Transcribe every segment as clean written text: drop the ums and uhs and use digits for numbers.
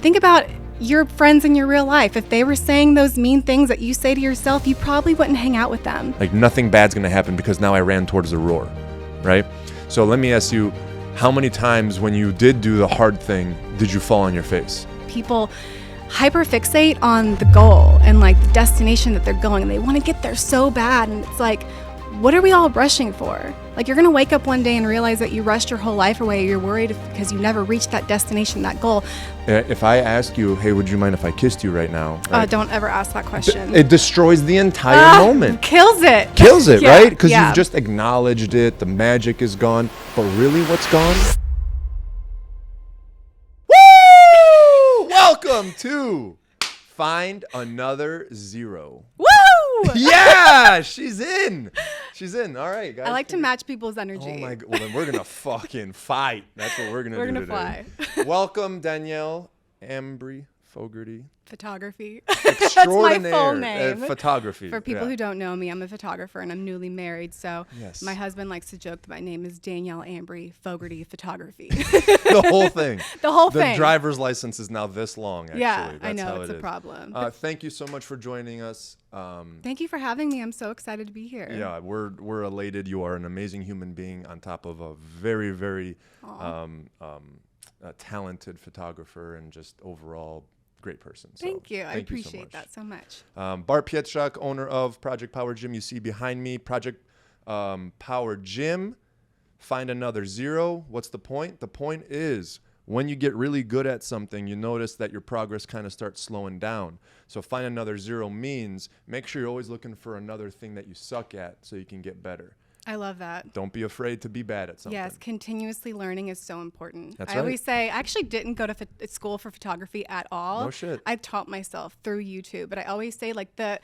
think about your friends in your real life. If they were saying those mean things that you say to yourself, you probably wouldn't hang out with them. Like nothing bad's going to happen because now I ran towards the roar, right? So let me ask you, how many times when you did do the hard thing, did you fall on your face? People hyperfixate on the goal and like the destination that they're going, and they want to get there so bad. And it's like, what are we all rushing for? Like, you're going to wake up one day and realize that you rushed your whole life away. You're worried because you never reached that destination, that goal. If I ask you, hey, would you mind if I kissed you right now? Right? Don't ever ask that question. It destroys the entire moment. Kills it. Kills it, Yeah, right? Because yeah. you've just acknowledged it. The magic is gone. But really, what's gone? Woo! Welcome to Find Another Zero. Woo! Yeah, she's in. She's in. All right, guys. I like to match people's energy. Oh my God. Well, then we're going to fucking fight. That's what we're going to do today. We're going to Welcome, Danielle Ambry-Fogarty. Photography. Extraordinaire. That's my full name. Photography. For people who don't know me, I'm a photographer and I'm newly married. So Yes. my husband likes to joke that my name is Danielle Ambry-Fogarty Photography. The whole thing. The whole thing. The driver's license is now this long, actually. Yeah, That's I know. how It's it a is. problem. Thank you so much for joining us. Thank you for having me. I'm so excited to be here. Yeah, we're elated. You are an amazing human being on top of a very, very talented photographer and just overall great person. So Thank you. I thank you so appreciate much. that so much. Bart Pietrzak, owner of Project Power Gym. You see behind me, Project Power Gym. Find another zero. What's the point? The point is when you get really good at something, you notice that your progress kind of starts slowing down. So find another zero means make sure you're always looking for another thing that you suck at so you can get better. I love that. Don't be afraid to be bad at something. Yes, continuously learning is so important. That's I right. always say, I actually didn't go to school for photography at all. No shit. I taught myself through YouTube, but I always say like the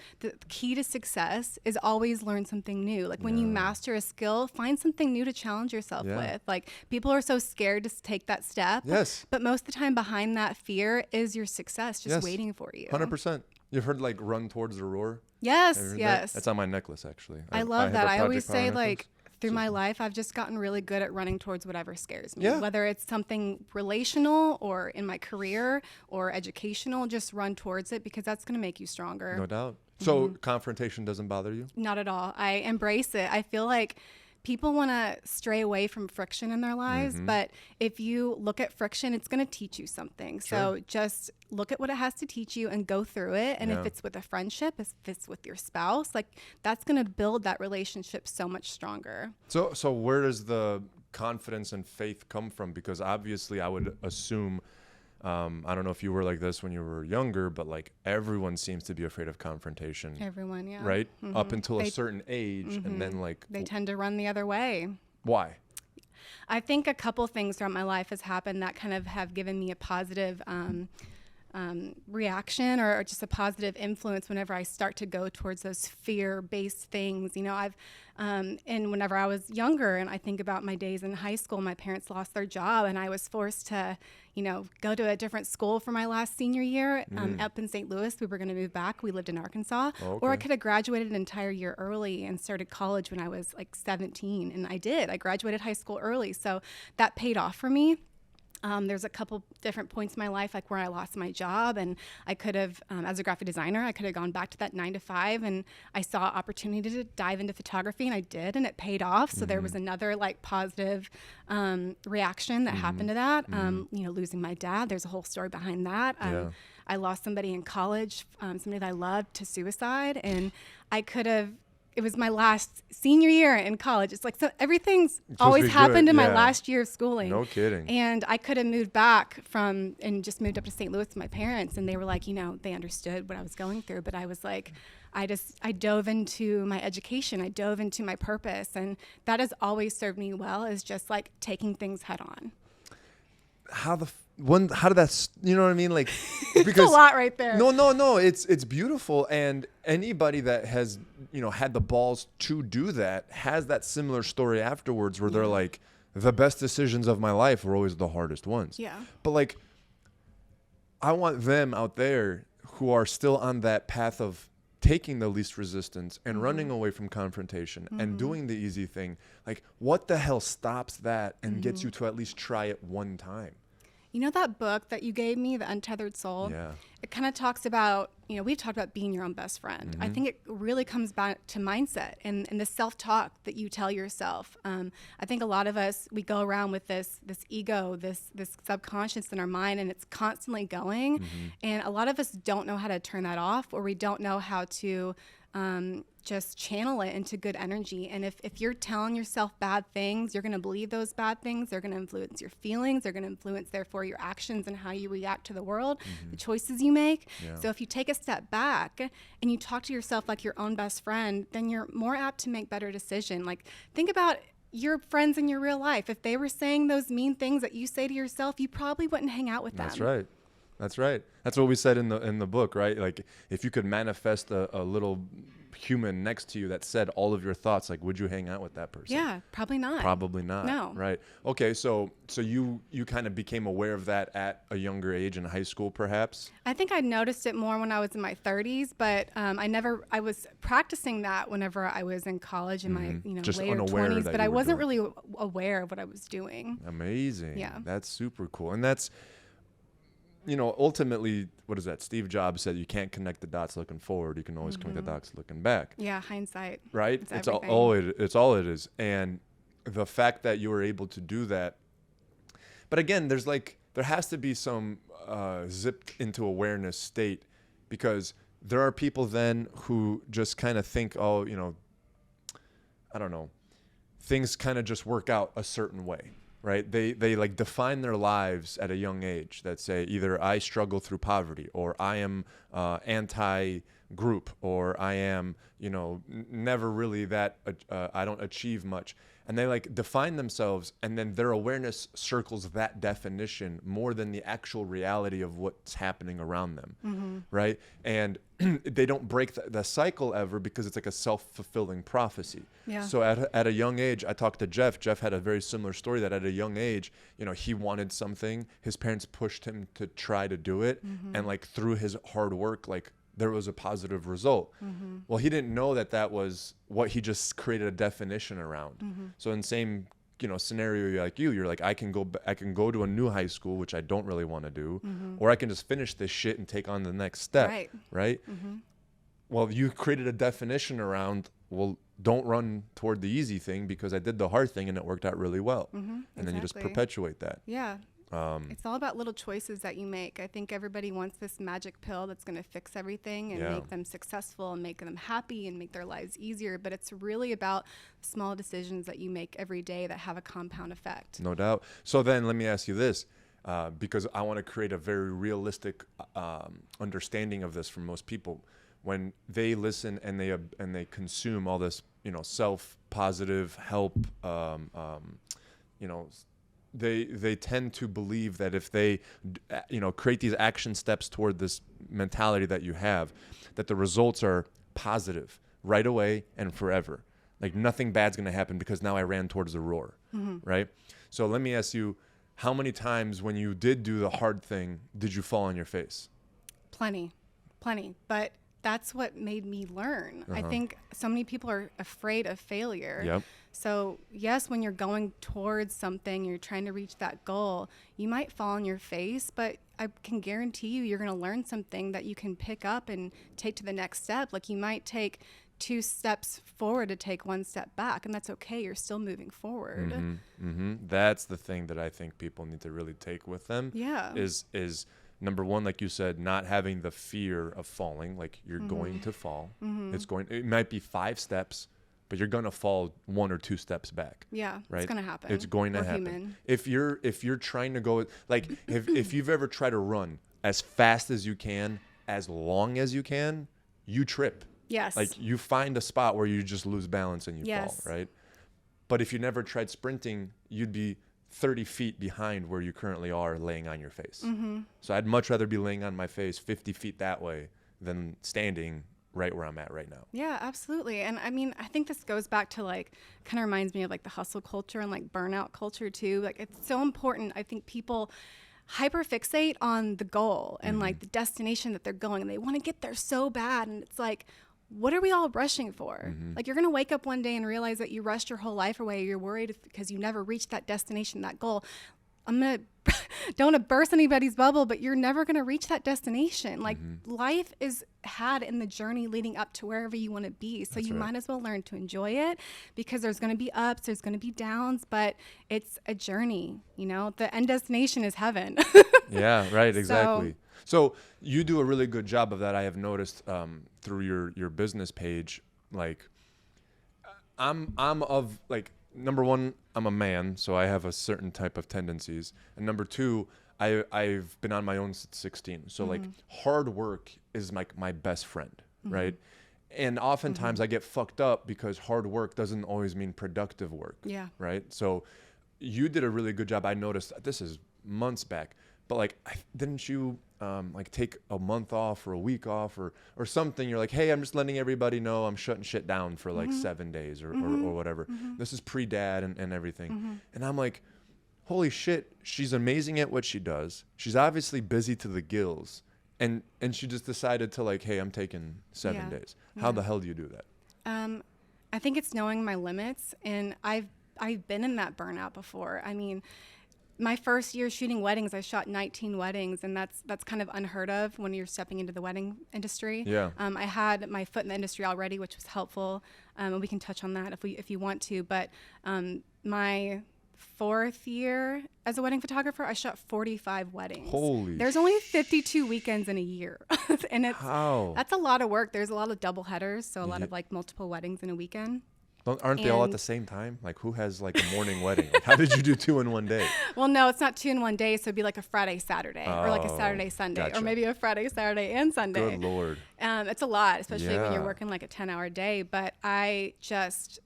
key to success is always learn something new. Like when you master a skill, find something new to challenge yourself with. Like people are so scared to take that step. Yes. But most of the time behind that fear is your success just waiting for you. 100%. You've heard like run towards the roar? Yes, Have you heard yes. that? That's on my necklace, actually. I love that. have a I always Project Power say necklace. like through my life, I've just gotten really good at running towards whatever scares me. Yeah. Whether it's something relational or in my career or educational, just run towards it because that's going to make you stronger. No doubt. So confrontation doesn't bother you? Not at all. I embrace it. I feel like people want to stray away from friction in their lives, but if you look at friction, it's going to teach you something. So just look at what it has to teach you and go through it. And if it's with a friendship, if it's with your spouse, like that's going to build that relationship so much stronger. So where does the confidence and faith come from? Because obviously I would assume, I don't know if you were like this when you were younger, but like everyone seems to be afraid of confrontation. Everyone, yeah. Right? Up until a certain age. And then like, They tend to run the other way. why? I think a couple things throughout my life has happened that kind of have given me a positive reaction or just a positive influence whenever I start to go towards those fear-based things. You know, and whenever I was younger and I think about my days in high school, my parents lost their job and I was forced to, you know, go to a different school for my last senior year up in St. Louis. We were going to move back. We lived in Arkansas. Or I could have graduated an entire year early and started college when I was like 17. And I did. I graduated high school early. So that paid off for me. There's a couple different points in my life, like where I lost my job and I could have, as a graphic designer, I could have gone back to that 9 to 5 and I saw opportunity to dive into photography and I did, and it paid off. So there was another like positive reaction that happened to that. You know, losing my dad, there's a whole story behind that. I lost somebody in college, somebody that I loved, to suicide, and I could have, it was my last senior year in college. It's like, so everything's always happened in my last year of schooling. No kidding. And I could have moved back and just moved up to St. Louis with my parents. And they were like, you know, they understood what I was going through. But I was like, I dove into my education. I dove into my purpose. And that has always served me well, is just like taking things head on. How did that, you know what I mean? Like, because It's a lot right there. No. It's beautiful. And anybody that has, you know, had the balls to do that has that similar story afterwards where they're like, the best decisions of my life were always the hardest ones. Yeah. But like, I want them out there who are still on that path of taking the least resistance and running away from confrontation and doing the easy thing. Like, what the hell stops that and gets you to at least try it one time? You know that book that you gave me, The Untethered Soul? Yeah. It kind of talks about, we've talked about being your own best friend. I think it really comes back to mindset and the self-talk that you tell yourself. I think a lot of us, we go around with this ego, this subconscious in our mind, and it's constantly going. And a lot of us don't know how to turn that off, or we don't know how to just channel it into good energy. And if you're telling yourself bad things, you're going to believe those bad things. They're going to influence your feelings. They're going to influence, therefore, your actions and how you react to the world, the choices you make. Yeah. So if you take a step back and you talk to yourself like your own best friend, then you're more apt to make better decisions. Like, think about your friends in your real life. If they were saying those mean things that you say to yourself, you probably wouldn't hang out with them. That's right. That's right. That's what we said in the book, right? Like, if you could manifest a little human next to you that said all of your thoughts, like, would you hang out with that person? Yeah, probably not. Probably not. No. Right. Okay. So you kind of became aware of that at a younger age in high school, perhaps? I think I noticed it more when I was in my 30s, but I was practicing that whenever I was in college in my Just later unaware 20s, that but you I were wasn't doing really aware of what I was doing. Amazing. Yeah. That's super cool. And that's, ultimately, what is that? Steve Jobs said you can't connect the dots looking forward. You can always connect the dots looking back. Yeah, hindsight. Right? It's It's everything. all it is. And the fact that you were able to do that. But again, there has to be some zipped into awareness state, because there are people then who just kind of think, I don't know, things kind of just work out a certain way. Right? They like define their lives at a young age that say either I struggle through poverty, or I am anti-group, or I am, never really that, I don't achieve much. And they like define themselves, and then their awareness circles that definition more than the actual reality of what's happening around them. Right? And they don't break the cycle ever, because it's like a self-fulfilling prophecy. Yeah. So at a young age, I talked to Jeff. Jeff had a very similar story, that at a young age, he wanted something. His parents pushed him to try to do it. And like through his hard work, like there was a positive result. Well, he didn't know that was what he just created a definition around. So in the same scenario like you're like, I can go to a new high school, which I don't really want to do, or I can just finish this shit and take on the next step. Right? Well, you created a definition around, well, don't run toward the easy thing, because I did the hard thing and it worked out really well. And then you just perpetuate that. Yeah. It's all about little choices that you make. I think everybody wants this magic pill that's going to fix everything and make them successful and make them happy and make their lives easier. But it's really about small decisions that you make every day that have a compound effect. No doubt. So then let me ask you this, because I want to create a very realistic understanding of this for most people. When they listen and they consume all this, self-positive help, they tend to believe that if they, create these action steps toward this mentality that you have, that the results are positive right away and forever. Like nothing bad's going to happen because now I ran towards the roar, right? So let me ask you, how many times when you did do the hard thing, did you fall on your face? Plenty. But that's what made me learn. I think so many people are afraid of failure. Yep. So yes, when you're going towards something, you're trying to reach that goal, you might fall on your face, but I can guarantee you're going to learn something that you can pick up and take to the next step. Like you might take 2 steps forward to take 1 step back, and that's okay. You're still moving forward. That's the thing that I think people need to really take with them. Yeah. Is number one, like you said, not having the fear of falling. Like you're going to fall. It might be 5 steps, but you're gonna fall 1 or 2 steps back. Yeah, right? It's gonna happen. It's going to We're happen. human. If you're trying to go, like if you've ever tried to run as fast as you can, as long as you can, you trip. Yes. Like you find a spot where you just lose balance and you Yes. fall, right? But if you never tried sprinting, you'd be 30 feet behind where you currently are laying on your face. So I'd much rather be laying on my face 50 feet that way than standing right where I'm at right now. Yeah, absolutely. And I mean, I think this goes back to like, kind of reminds me of like the hustle culture and like burnout culture too. Like it's so important. I think people hyperfixate on the goal and like the destination that they're going, and they want to get there so bad. And it's like, what are we all rushing for? Like you're going to wake up one day and realize that you rushed your whole life away. You're worried because you never reached that destination, that goal. don't want to burst anybody's bubble, but you're never going to reach that destination. Like life is had in the journey leading up to wherever you want to be. So you might as well learn to enjoy it, because there's going to be ups, there's going to be downs, but it's a journey. You know, the end destination is heaven. Yeah, right. Exactly. So you do a really good job of that. I have noticed through your business page. Like I'm of like, number one, I'm a man, so I have a certain type of tendencies. And number two, I've been on my own since 16. So like hard work is like my best friend, right? And oftentimes I get fucked up because hard work doesn't always mean productive work. Yeah. Right. So you did a really good job. I noticed, this is months back, but like, didn't you like take a month off or a week off or something? You're like, hey, I'm just letting everybody know I'm shutting shit down for like 7 days or whatever. This is pre-dad and everything. And I'm like, holy shit, she's amazing at what she does. She's obviously busy to the gills. And she just decided to like, hey, I'm taking 7 days. How the hell do you do that? I think it's knowing my limits, and I've been in that burnout before. I mean, my first year shooting weddings, I shot 19 weddings, and that's kind of unheard of when you're stepping into the wedding industry. Yeah. I had my foot in the industry already, which was helpful, and we can touch on that if you want to. But my 4th year as a wedding photographer, I shot 45 weddings. There's only 52 weekends in a year, and that's a lot of work. There's a lot of double headers, so a lot of like multiple weddings in a weekend. Aren't they all at the same time? Like, who has like a morning wedding? Like, how did you do 2 in one day? Well, no, it's not 2 in one day. So it'd be like a Friday, Saturday, or like a Saturday, Sunday, gotcha. or maybe a Friday, Saturday, and Sunday. Good Lord. It's a lot, especially when you're working like a 10-hour day. But I just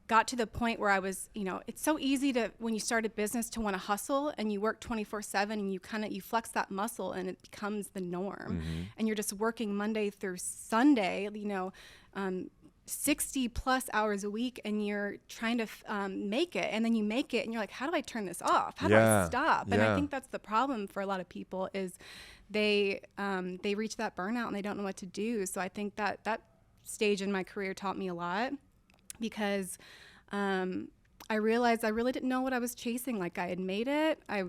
got to the point where I was, you know, it's so easy to, when you start a business, to want to hustle, and you work 24/7, and you flex that muscle, and it becomes the norm. And you're just working Monday through Sunday, you know, 60 plus hours a week, and you're trying to make it, and then you make it and you're like, how do I turn this off? How do I stop? And I think that's the problem for a lot of people, is they reach that burnout and they don't know what to do. So I think that stage in my career taught me a lot, because I realized I really didn't know what I was chasing. Like, I had made it, I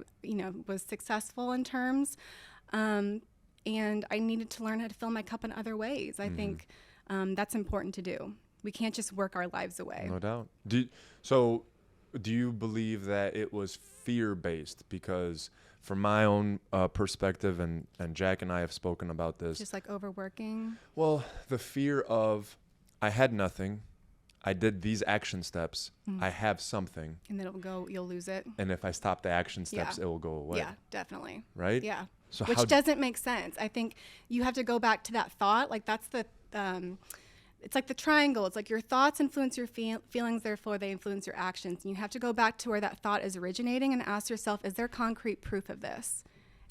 was successful in terms, and I needed to learn how to fill my cup in other ways. I think that's important to do. We can't just work our lives away. No doubt. Do you believe that it was fear-based? Because from my own perspective, and Jack and I have spoken about this. Just like overworking? Well, the fear of, I had nothing. I did these action steps. I have something. And then you'll lose it. And if I stop the action steps, it will go away. Yeah, definitely. Right? Yeah. So which doesn't make sense. I think you have to go back to that thought. Like, that's the, it's like the triangle. It's like your thoughts influence your feelings, therefore they influence your actions. And you have to go back to where that thought is originating and ask yourself, is there concrete proof of this?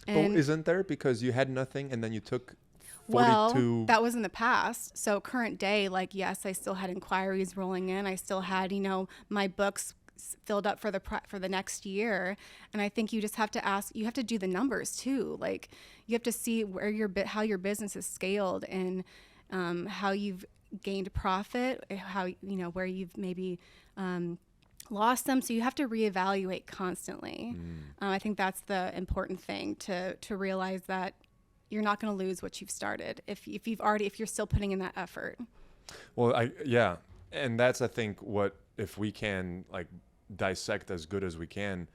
And isn't there? Because you had nothing, and then you took 42. Well, that was in the past. So current day, like, yes, I still had inquiries rolling in. I still had, my books filled up for the next year. And I think you just have to ask, you have to do the numbers too. Like, you have to see how your business is scaled, and how you've gained profit, how, where you've maybe lost them. So you have to reevaluate constantly. I think that's the important thing, to realize that you're not going to lose what you've started if you're still putting in that effort. Well, and that's, I think, what, if we can like dissect as good as we can,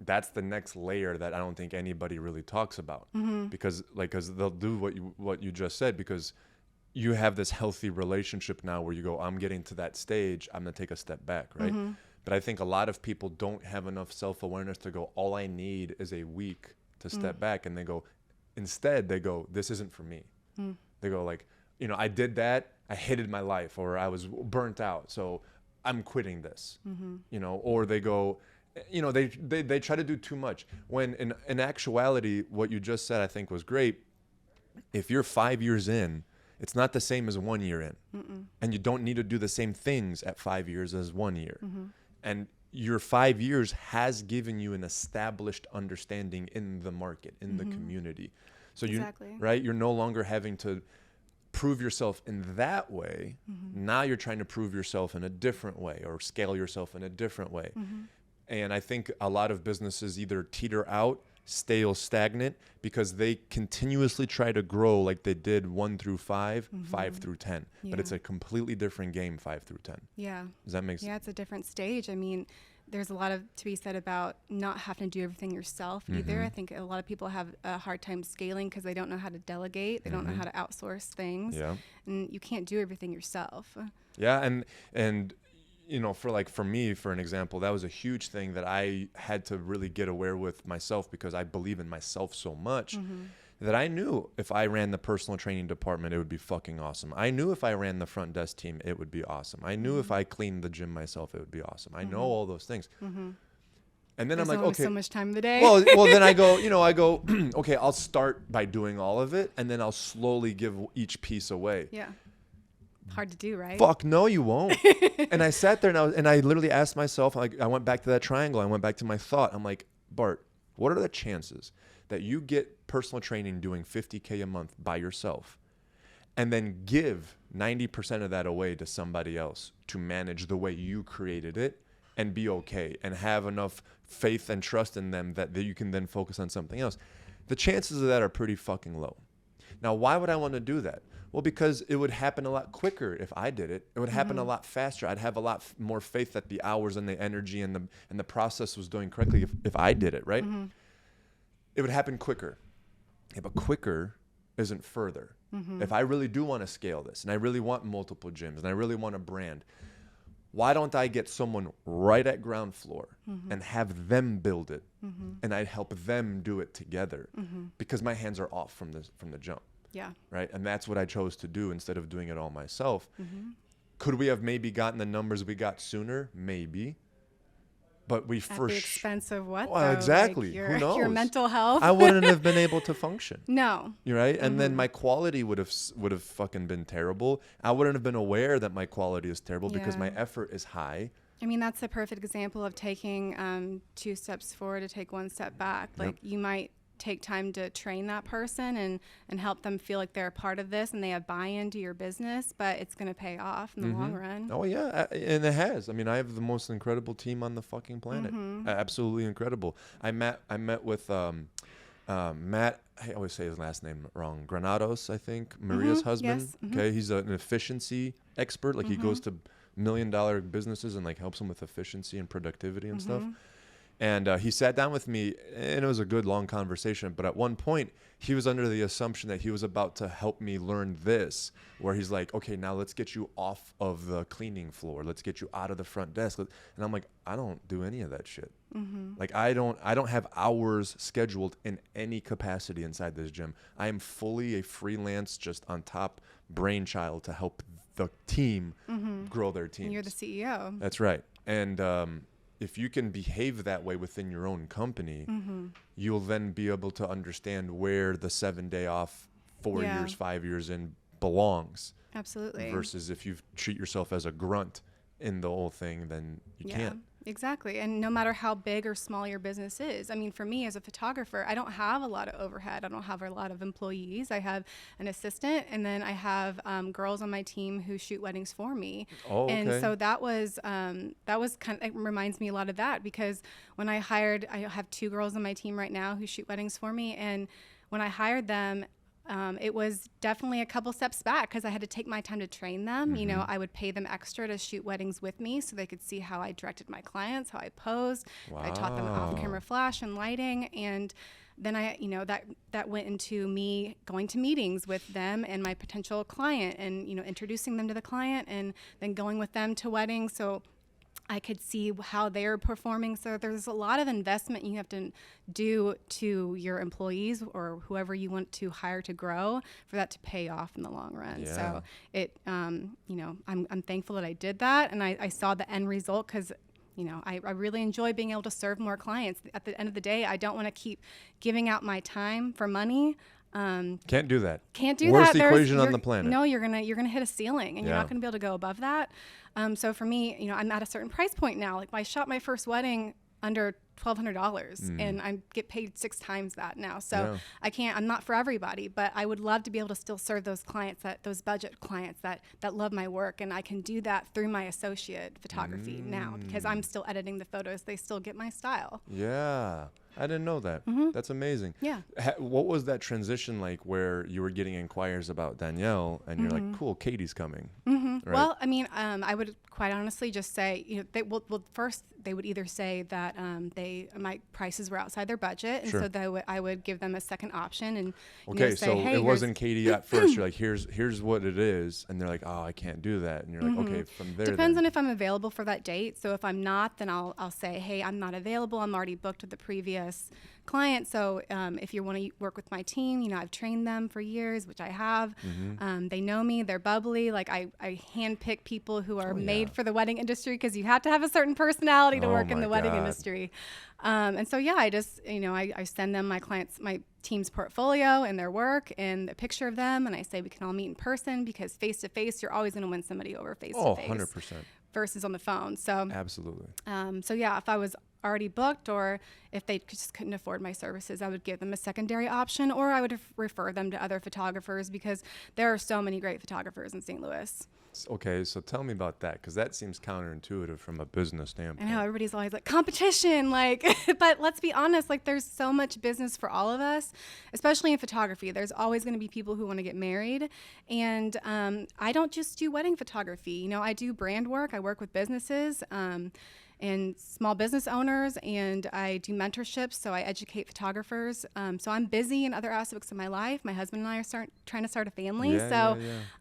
that's the next layer that I don't think anybody really talks about, because they'll do what you just said, because you have this healthy relationship now where you go, I'm getting to that stage, I'm gonna take a step back, right? But I think a lot of people don't have enough self-awareness to go, all I need is a week to step back, and they go, this isn't for me. They go like, I did that, I hated my life, or I was burnt out, so I'm quitting this, or they go, they try to do too much, when in actuality, what you just said, I think, was great. If you're 5 years in, it's not the same as 1 year in. And you don't need to do the same things at 5 years as 1 year. And your 5 years has given you an established understanding in the market, in the community. So you're no longer having to prove yourself in that way. Now you're trying to prove yourself in a different way, or scale yourself in a different way. And I think a lot of businesses either teeter out, stay stagnant, because they continuously try to grow like they did 1 through 5, 5 through 10. But it's a completely different game, 5 through 10. Yeah. Does that make sense? Yeah, it's a different stage. I mean, there's a lot to be said about not having to do everything yourself either. I think a lot of people have a hard time scaling because they don't know how to delegate. They don't know how to outsource things. Yeah. And you can't do everything yourself. Yeah, and you know, for me, for an example, that was a huge thing that I had to really get aware with myself, because I believe in myself so much that I knew if I ran the personal training department, it would be fucking awesome. I knew if I ran the front desk team, it would be awesome. I knew if I cleaned the gym myself, it would be awesome. I know all those things. And then There's I'm like, only okay, so much time of the day. well, then I go, okay, I'll start by doing all of it, and then I'll slowly give each piece away. Yeah. Hard to do, right? Fuck no, you won't. And I sat there and I literally asked myself, like, I went back to that triangle. I went back to my thought. I'm like, Bart, what are the chances that you get personal training doing $50K a month by yourself, and then give 90% of that away to somebody else to manage the way you created it, and be okay and have enough faith and trust in them that you can then focus on something else? The chances of that are pretty fucking low. Now, why would I want to do that? Well, because it would happen a lot quicker if I did it. It would happen a lot faster. I'd have a lot more faith that the hours and the energy and the process was doing correctly if I did it, right? It would happen quicker. Yeah, but quicker isn't further. If I really do want to scale this, and I really want multiple gyms, and I really want a brand, why don't I get someone right at ground floor and have them build it, and I'd help them do it together, because my hands are off from the jump. Yeah. Right. And that's what I chose to do instead of doing it all myself. Could we have maybe gotten the numbers we got sooner? Maybe. But we At the expense of what? Well, though? exactly. Like Who knows? your mental health. I wouldn't have been able to function. No. You're right. And then my quality would have fucking been terrible. I wouldn't have been aware that my quality is terrible because my effort is high. I mean, that's a perfect example of taking 2 steps forward to take 1 step back. Like you might take time to train that person and help them feel like they're a part of this and they have buy-in to your business, but it's going to pay off in the long run. Oh yeah, and it has. I mean, I have the most incredible team on the fucking planet. Absolutely incredible. I met with Matt. I always say his last name wrong. Granados, I think, Maria's husband. Yes. Okay, he's an efficiency expert. Like he goes to $1 million businesses and like helps them with efficiency and productivity and stuff. And he sat down with me, and it was a good long conversation. But at one point, he was under the assumption that he was about to help me learn this, where he's like, okay, now let's get you off of the cleaning floor. Let's get you out of the front desk. And I'm like, I don't do any of that shit. Like I don't have hours scheduled in any capacity inside this gym. I am fully a freelance, just on top brainchild to help the team grow their teams. And you're the CEO. That's right. And if you can behave that way within your own company, you'll then be able to understand where the 7-day off 4 years, 5 years in belongs. Absolutely. Versus if you treat yourself as a grunt in the whole thing, then you can't. Exactly. And no matter how big or small your business is, I mean, for me as a photographer, I don't have a lot of overhead. I don't have a lot of employees. I have an assistant, and then I have girls on my team who shoot weddings for me. Oh, okay. And so that was kind of, it reminds me a lot of that, because when I have 2 girls on my team right now who shoot weddings for me. And when I hired them, it was definitely a couple steps back because I had to take my time to train them. You know, I would pay them extra to shoot weddings with me so they could see how I directed my clients, how I posed. I taught them off-camera flash and lighting. And then that went into me going to meetings with them and my potential client and, introducing them to the client and then going with them to weddings. So I could see how they're performing. So there's a lot of investment you have to do to your employees or whoever you want to hire to grow for that to pay off in the long run. Yeah. So it, I'm thankful that I did that. And I saw the end result because, I really enjoy being able to serve more clients. At the end of the day, I don't want to keep giving out my time for money. Can't do that. Can't do Worst that. equation on the planet. No, you're gonna hit a ceiling, and you're not gonna be able to go above that. So for me, I'm at a certain price point now. Like when I shot my first wedding, under $1,200 and I get paid 6 times that now. So I'm not for everybody, but I would love to be able to still serve those clients, those budget clients that love my work. And I can do that through my associate photography now because I'm still editing the photos. They still get my style. Yeah. I didn't know that. That's amazing. Yeah. What was that transition like where you were getting inquiries about Danielle and you're like, cool, Katie's coming? Right? Well, I mean, I would quite honestly just say, you know, first they would either say that my prices were outside their budget, and so I would give them a second option and say, so hey, it wasn't Katie at first. You're like, here's what it is, and they're like, oh, I can't do that, and you're like, okay, from there. Depends on if I'm available for that date. So if I'm not, then I'll say, hey, I'm not available. I'm already booked with the previous client. So if you want to work with my team, you know, I've trained them for years, which I have. They know me. They're bubbly. Like I handpick people who are made for the wedding industry because you have to have a certain personality to work in the wedding industry. And so, I just, you know, I send them my team's portfolio and their work and a picture of them. And I say, we can all meet in person because face to face, you're always going to win somebody over face to face. 100%. Versus on the phone. So absolutely. If I was already booked or if they just couldn't afford my services, I would give them a secondary option, or I would refer them to other photographers because there are so many great photographers in St. Louis. Okay, so tell me about that, because that seems counterintuitive from a business standpoint. I know everybody's always like competition, like, but let's be honest, like there's so much business for all of us, especially in photography. There's always going to be people who want to get married, and I don't just do wedding photography. You know, I do brand work. I work with businesses and small business owners, and I do mentorships, so I educate photographers. So I'm busy in other aspects of my life. My husband and I are trying to start a family.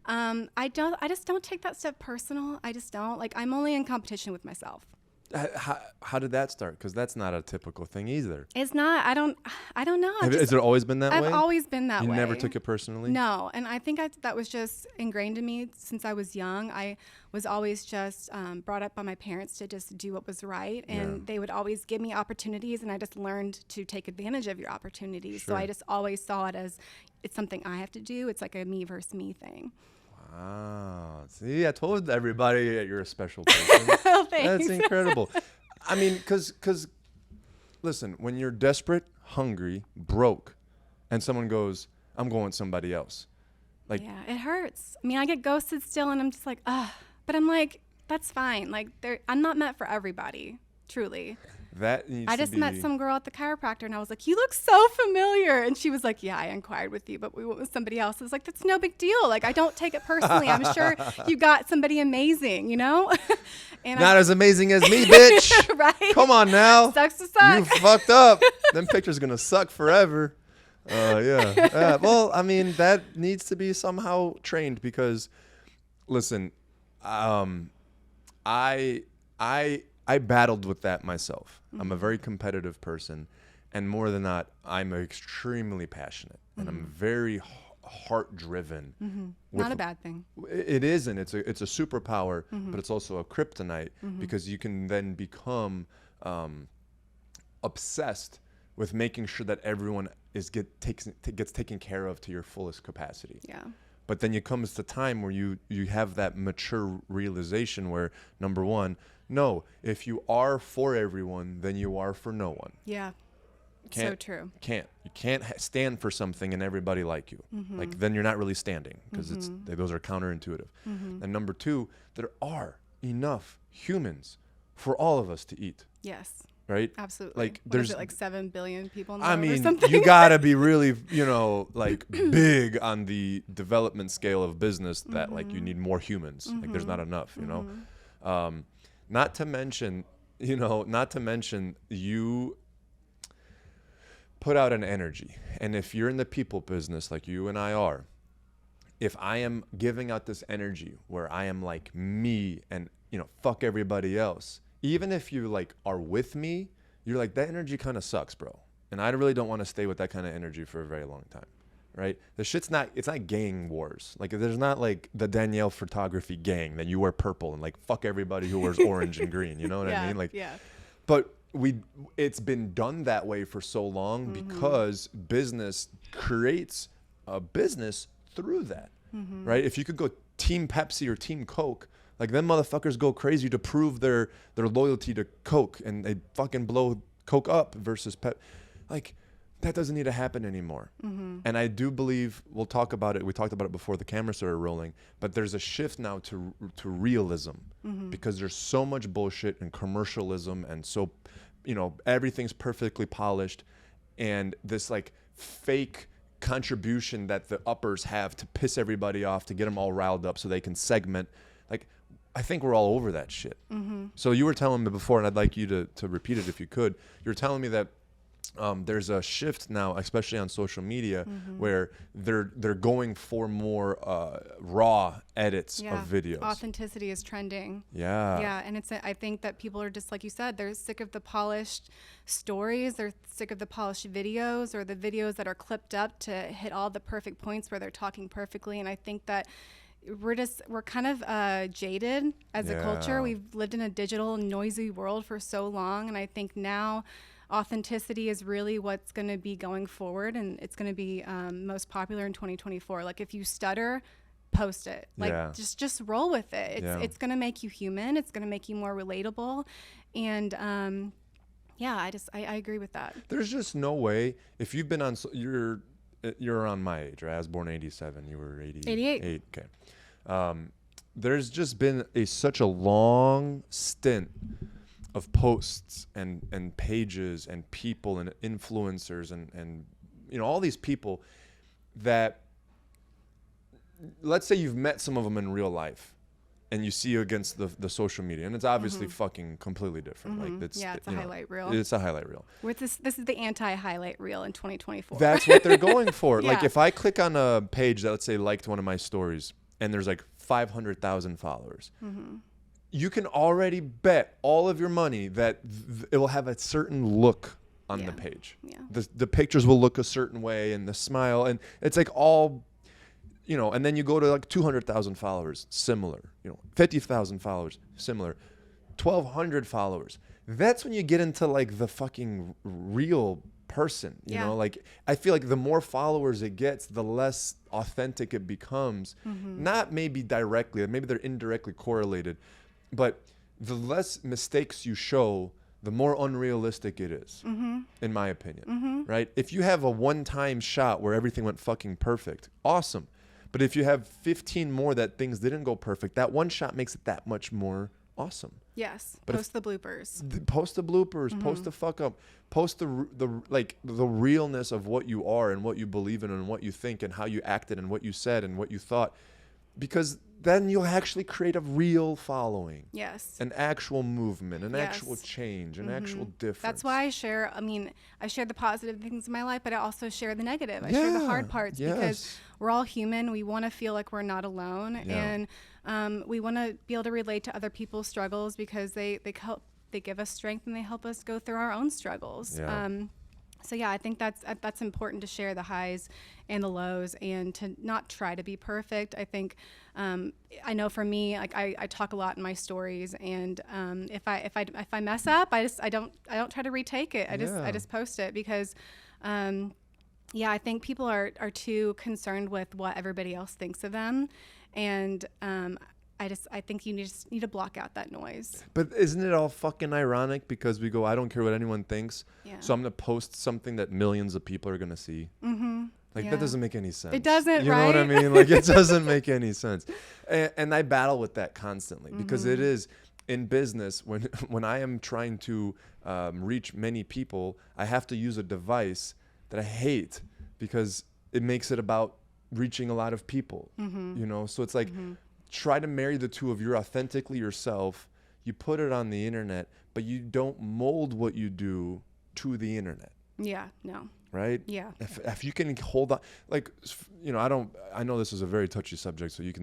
I just don't take that stuff personal. I just don't. Like, I'm only in competition with myself. How did that start? Because that's not a typical thing either. It's not. I don't know. Has it always been that way? I've always been that way. You never took it personally? No. And I think that was just ingrained in me since I was young. I was always just brought up by my parents to just do what was right. And they would always give me opportunities. And I just learned to take advantage of your opportunities. So I just always saw it as it's something I have to do. It's like a me versus me thing. Wow. See, I told everybody you're a special person. Oh, thanks. That's incredible. I mean, because, listen, when you're desperate, hungry, broke, and someone goes, I'm going with somebody else. Like, yeah, it hurts. I mean, I get ghosted still, and I'm just like, ugh. But I'm like, that's fine. Like, I'm not meant for everybody, truly. I just met some girl at the chiropractor, and I was like, you look so familiar. And she was like, yeah, I inquired with you, but we went with somebody else. I was like, that's no big deal. Like, I don't take it personally. I'm sure you got somebody amazing, you know? And not as amazing as me, bitch. Right? Come on now. Sucks to suck. You fucked up. Them pictures going to suck forever. Well, I mean, that needs to be somehow trained because, listen, I battled with that myself. I'm a very competitive person, and more than that, I'm extremely passionate, and I'm very heart-driven. Not a bad thing. It isn't. It's a superpower, but it's also a kryptonite because you can then become obsessed with making sure that everyone gets taken care of to your fullest capacity. Yeah. But then it comes to time where you have that mature realization where, number one, no, if you are for everyone, then you are for no one. Yeah. So true. You can't stand for something and everybody like you. Like, then you're not really standing because those are counterintuitive. And number two, there are enough humans for all of us to eat. Yes. Right? Absolutely. Like, there's like 7 billion people in the I world or mean, something. you gotta be really, like big on the development scale of business that like you need more humans. Like, there's not enough, you know? Not to mention you put out an energy. And if you're in the people business like you and I are, if I am giving out this energy where I am like me and, fuck everybody else, even if you like are with me, you're like, that energy kind of sucks, bro. And I really don't want to stay with that kind of energy for a very long time. Right? It's not gang wars. Like, there's not like the Danielle Photography gang that you wear purple and like fuck everybody who wears orange and green. You know what I mean? Like, but it's been done that way for so long because business creates a business through that. Right? If you could go Team Pepsi or Team Coke, Like them motherfuckers go crazy to prove their loyalty to Coke, and they fucking blow Coke up versus Pep. Like that doesn't need to happen anymore. And I do believe we'll talk about it. We talked about it before the camera started rolling, but there's a shift now to realism because there's so much bullshit and commercialism, and so, you know, everything's perfectly polished, and this like fake contribution that the uppers have to piss everybody off, to get them all riled up so they can segment. Like, I think we're all over that shit. So you were telling me before, and I'd like you to repeat it if you could. You were telling me that there's a shift now, especially on social media, where they're going for more raw edits of videos. Authenticity is trending. Yeah. And I think that people are just, like you said, they're sick of the polished stories. They're sick of the polished videos, or the videos that are clipped up to hit all the perfect points where they're talking perfectly. And I think that we're kind of jaded as a culture. We've lived in a digital, noisy world for so long, and I think now authenticity is really what's going to be going forward, and it's going to be most popular in 2024. Like, if you stutter, post it. Like, just roll with it. It's going to make you human. It's going to make you more relatable. And I agree with that. There's just no way, if you've been on, you're around my age, right? I was born in 87. You were 88. Okay. There's just been such a long stint of posts and pages and people and influencers and you know, all these people that, let's say you've met some of them in real life and you see you against the social media, and it's obviously fucking completely different. Like it's a highlight reel. It's a highlight reel. This is the anti-highlight reel in 2024. That's what they're going for. Like, if I click on a page that, let's say, liked one of my stories, and there's like 500,000 followers, you can already bet all of your money that it will have a certain look on the page. The pictures will look a certain way, and the smile, and it's like all, you know. And then you go to like 200,000 followers, similar. You know, 50,000 followers, similar. 1,200 followers. That's when you get into like the fucking real person. You know, like, I feel like the more followers it gets, the less authentic it becomes. Not maybe directly, maybe they're indirectly correlated. But the less mistakes you show, the more unrealistic it is, in my opinion, right? If you have a one-time shot where everything went fucking perfect, awesome. But if you have 15 more that things didn't go perfect, that one shot makes it that much more awesome. Yes. But post the bloopers. Post the bloopers. Post the fuck up. Post the realness of what you are and what you believe in and what you think and how you acted and what you said and what you thought, because then you'll actually create a real following. Yes. An actual movement, an actual change, an actual difference. That's why I share the positive things in my life, but I also share the negative. I share the hard parts because we're all human. We want to feel like we're not alone. And we want to be able to relate to other people's struggles because they give us strength and they help us go through our own struggles. So I think that's important to share the highs and the lows and to not try to be perfect. I think I know for me, like I talk a lot in my stories, and if I mess up, I don't try to retake it. I just post it because I think people are too concerned with what everybody else thinks of them, and I think you just need to block out that noise. But isn't it all fucking ironic? Because we go, I don't care what anyone thinks, so I'm going to post something that millions of people are going to see. That doesn't make any sense. It doesn't, You know what I mean? Like, it doesn't make any sense. And I battle with that constantly because it is, in business, when I am trying to reach many people, I have to use a device that I hate because it makes it about reaching a lot of people, you know? So it's like, try to marry the two of you're authentically yourself. You put it on the internet, but you don't mold what you do to the internet. Yeah, no. Right? Yeah. If you can hold on, like, you know, I know this is a very touchy subject, so we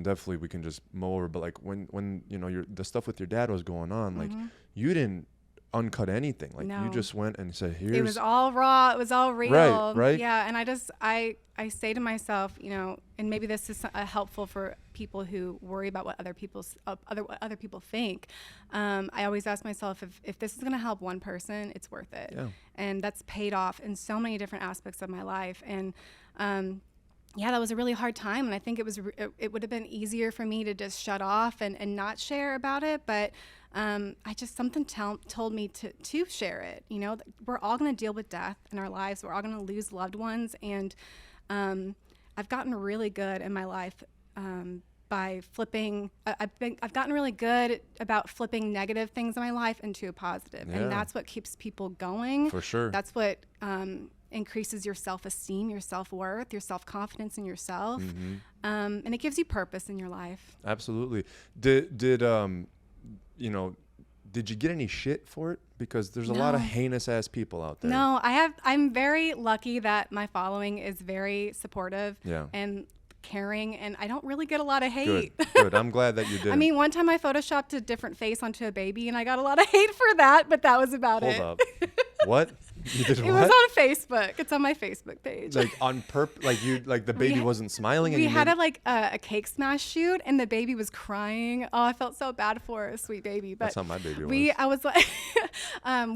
can just mow over, but like when you know, the stuff with your dad was going on, like, you didn't uncut anything. Like, you just went and said, here's. It was all raw. It was all real. Right. Yeah. And I say to myself, you know, and maybe this is helpful for people who worry about what other people think. I always ask myself, if this is going to help one person, it's worth it. Yeah. And that's paid off in so many different aspects of my life. And yeah, that was a really hard time. And I think it would have been easier for me to just shut off and not share about it. But I just, something told me to share it. You know, we're all going to deal with death in our lives. We're all going to lose loved ones. And I've gotten really good in my life by flipping. I've gotten really good about flipping negative things in my life into a positive. Yeah. And that's what keeps people going. For sure. That's what increases your self-esteem, your self-worth, your self-confidence in yourself. Mm-hmm. And it gives you purpose in your life. Absolutely. Did you know, did you get any shit for it? Because there's a lot of heinous ass people out there. No, I'm very lucky that my following is very supportive and caring, and I don't really get a lot of hate. Good. I'm glad that you did. I mean, one time I photoshopped a different face onto a baby and I got a lot of hate for that, but that was about it. Hold up. What? You did It what? was on Facebook. It's on my Facebook page. Like on like the baby wasn't smiling. We had a cake smash shoot, and the baby was crying. Oh, I felt so bad for a sweet baby. But that's how my baby was. I was like,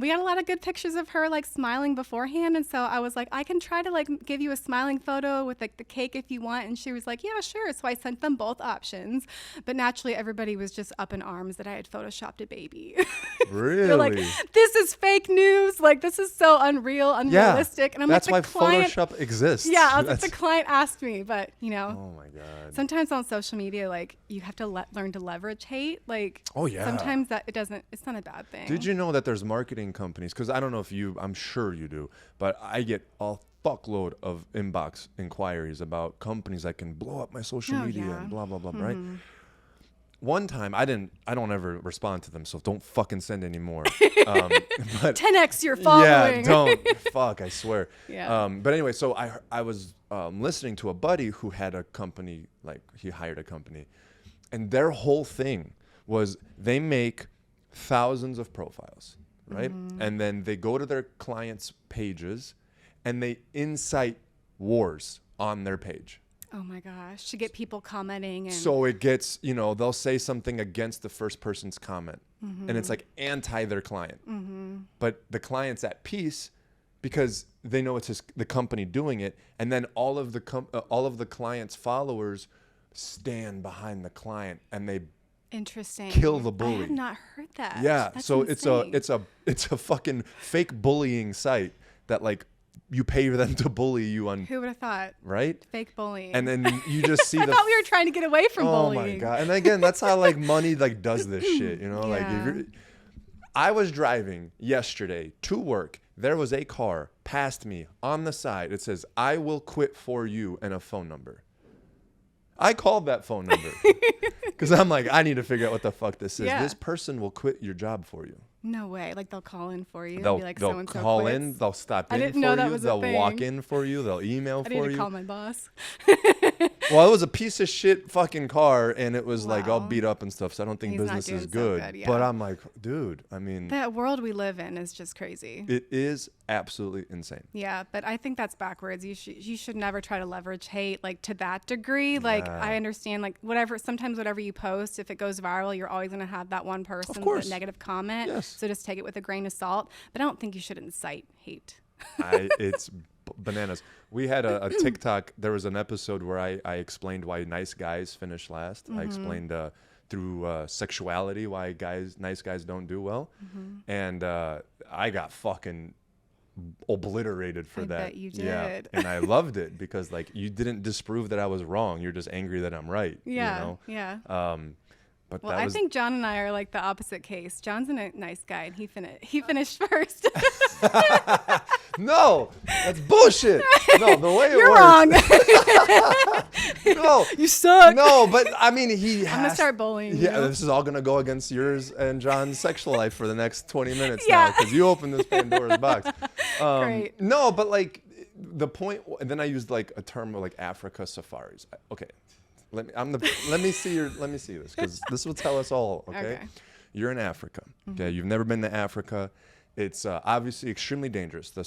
we had a lot of good pictures of her like smiling beforehand, and so I was like, I can try to like give you a smiling photo with like the cake if you want. And she was like, yeah, sure. So I sent them both options, but naturally everybody was just up in arms that I had photoshopped a baby. Really? They're like, this is fake news. Like, this is so unreal, unrealistic. And I'm that's like, why Photoshop exists. Yeah, I was like, the client asked me, but you know. Oh my God. Sometimes on social media, like you have to learn to leverage hate. Like, oh yeah. Sometimes it's not a bad thing. Did you know that there's marketing companies? Because I don't know if I'm sure you do, but I get a fuckload of inbox inquiries about companies that can blow up my social media and blah blah blah. Mm-hmm. Right. One time I don't ever respond to them, so don't fucking send any more. But 10x your following. Yeah, don't. Fuck, I swear. Yeah. But anyway, so I was listening to a buddy who had a company, like he hired a company, and their whole thing was they make thousands of profiles, right? Mm-hmm. And then they go to their clients' pages and they incite wars on their page. Oh my gosh, to get people commenting. So it gets, they'll say something against the first person's comment. Mm-hmm. And it's like anti their client. Mm-hmm. But the client's at peace because they know it's the company doing it. And then all of the client's followers stand behind the client and they Interesting. kill the bully. I have not heard that. Yeah. That's so insane. it's a fucking fake bullying site that like you pay them to bully you on. Who would have thought? Right? Fake bullying. And then you just see I thought we were trying to get away from bullying. Oh my God. And again, that's how like money like does this shit, Like if I was driving yesterday to work. There was a car past me on the side. It says, "I will quit for you," and a phone number. I called that phone number because I'm like, I need to figure out what the fuck this is. Yeah. This person will quit your job for you. No way. Like they'll call in for you. They'll, be like, they'll so-and-so call quits. in. They'll stop in I didn't for know that you. was a They'll thing. walk in for you. They'll email for you. I need to call my boss. Well, it was a piece of shit fucking car, and it was like all beat up and stuff. So I don't think business is good. So good, yeah. But I'm like, dude, I mean, that world we live in is just crazy. It is absolutely insane. Yeah, but I think that's backwards. You should never try to leverage hate like to that degree. Like I understand, like sometimes whatever you post, if it goes viral, you're always gonna have that one person with a negative comment. Yes. So just take it with a grain of salt. But I don't think you should incite hate. It's bananas. We had a TikTok. There was an episode where I explained why nice guys finish last. Mm-hmm. I explained through sexuality why nice guys don't do well. Mm-hmm. And I got fucking obliterated for that. I bet you did. Yeah. And I loved it because like you didn't disprove that I was wrong. You're just angry that I'm right. Yeah. Yeah. But well, I think John and I are like the opposite case. John's a nice guy, and he finished first. No, that's bullshit. No, the way You're it works. No, you suck. No, but I mean, I'm gonna start bullying. Yeah, this is all gonna go against yours and John's sexual life for the next 20 minutes now because you opened this Pandora's box. Great. No, but like the point. And then I used like a term like Africa safaris. Okay. Let me see this because this will tell us all. Okay, you're in Africa. Okay, mm-hmm. You've never been to Africa. It's obviously extremely dangerous. The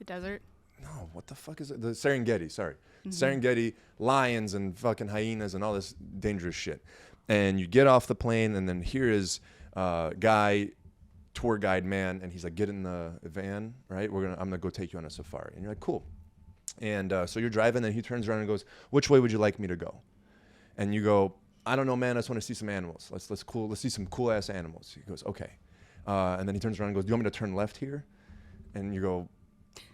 desert. No, what the fuck is it? The Serengeti. Sorry, mm-hmm. Serengeti, lions and fucking hyenas and all this dangerous shit. And you get off the plane, and then here is tour guide man, and he's like, get in the van, right? I'm gonna go take you on a safari. And you're like, cool. And so you're driving, and he turns around and goes, "Which way would you like me to go?" And you go, "I don't know, man. I just want to see some animals. Let's see some cool ass animals." He goes, "Okay." And then he turns around and goes, "Do you want me to turn left here?" And you go,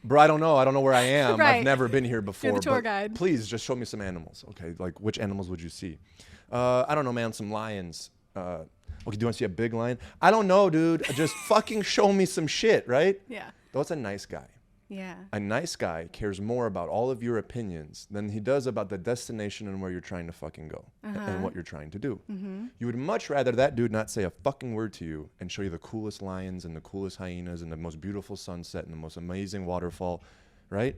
"Bro, I don't know. I don't know where I am. Right. I've never been here before. You're the tour but guide. Please just show me some animals." Okay, like which animals would you see? I don't know, man. Some lions. Okay, do you want to see a big lion? I don't know, dude. Just fucking show me some shit, right? Yeah. That's a nice guy. Yeah. A nice guy cares more about all of your opinions than he does about the destination and where you're trying to fucking go and what you're trying to do. You would much rather that dude not say a fucking word to you and show you the coolest lions and the coolest hyenas and the most beautiful sunset and the most amazing waterfall, right?